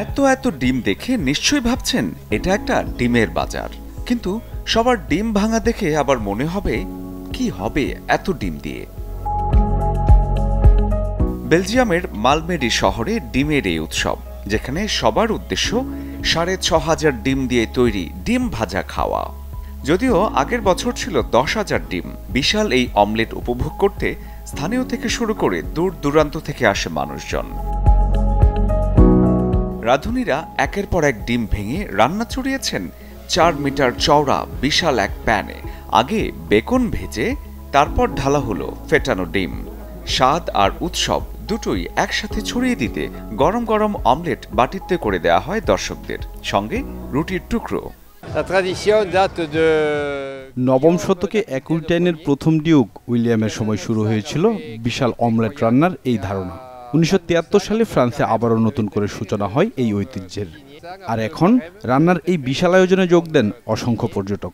এত এত ডিম দেখে নিশ্চয়ই ভাবছেন এটা একটা ডিমের বাজার, কিন্তু সবার ডিম ভাঙা দেখে আবার মনে হবে কি হবে এত ডিম দিয়ে। বেলজিয়ামের মালমেডি শহরে ডিমের এই উৎসব, যেখানে সবার উদ্দেশ্য ৬৫০০ ডিম দিয়ে তৈরি ডিম ভাজা খাওয়া। যদিও আগের বছর ছিল ১০,০০০ ডিম। বিশাল এই অমলেট উপভোগ করতে স্থানীয় থেকে শুরু করে দূর দূরান্ত থেকে আসে মানুষজন। রাঁধুনিরা একের পর এক ডিম ভেঙে রান্না চড়িয়েছেন ৪ মিটার চওড়া বিশাল এক প্যানে। আগে বেকন ভেজে তারপর ঢালা হলো ফেটানো ডিম। স্বাদ আর উৎসব দুটোই একসাথে ছড়িয়ে দিতে গরম গরম অমলেট বাটিতে করে দেয়া হয় দর্শকদের, সঙ্গে রুটির টুকরো। নবম শতকে অ্যাকুইটাইনের প্রথম ডিউক উইলিয়ামের সময় শুরু হয়েছিল বিশাল অমলেট রান্নার এই ধারণা। ১৯৭৩ সালে ফ্রান্সে আবারও নতুন করে সূচনা হয় এই ঐতিহ্যের। আর এখন রান্নার এই বিশাল আয়োজনে যোগ দেন অসংখ্য পর্যটক।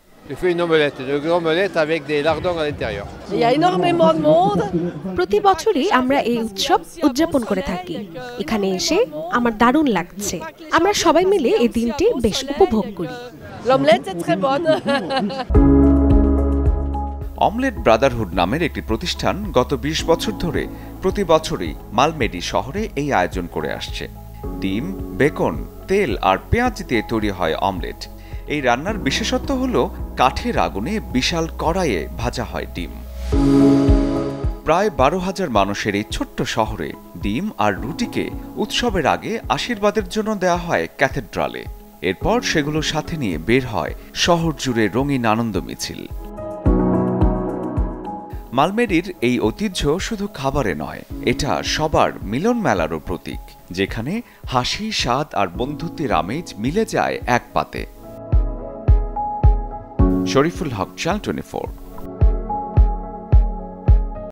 প্রতি বছরই আমরা এই উৎসব উদযাপন করে থাকি। এখানে এসে আমার দারুণ লাগছে। আমরা সবাই মিলে এই দিনটি বেশ উপভোগ করি। অমলেট ব্রাদারহুড নামের একটি প্রতিষ্ঠান গত ২০ বছর ধরে প্রতি বছরই মালমেডি শহরে এই আয়োজন করে আসছে। ডিম, বেকন, তেল আর পেঁয়াজ দিয়ে তৈরি হয় অমলেট। এই রান্নার বিশেষত্ব হলো কাঠের আগুনে বিশাল কড়াইয়ে ভাজা হয় ডিম। প্রায় ১২,০০০ মানুষের এই ছোট্ট শহরে ডিম আর রুটিকে উৎসবের আগে আশীর্বাদের জন্য দেয়া হয় ক্যাথেড্রালে। এরপর সেগুলো সাথে নিয়ে বের হয় শহর জুড়ে রঙিন আনন্দ মিছিল। মালমেডির এই ঐতিহ্য শুধু খাবারে নয়, এটা সবার মিলন মেলারও প্রতীক, যেখানে হাসি, স্বাদ আর বন্ধুত্বের আমেজ মিলে যায় এক পাতে। শরীফুল হক, চ্যানেল 24।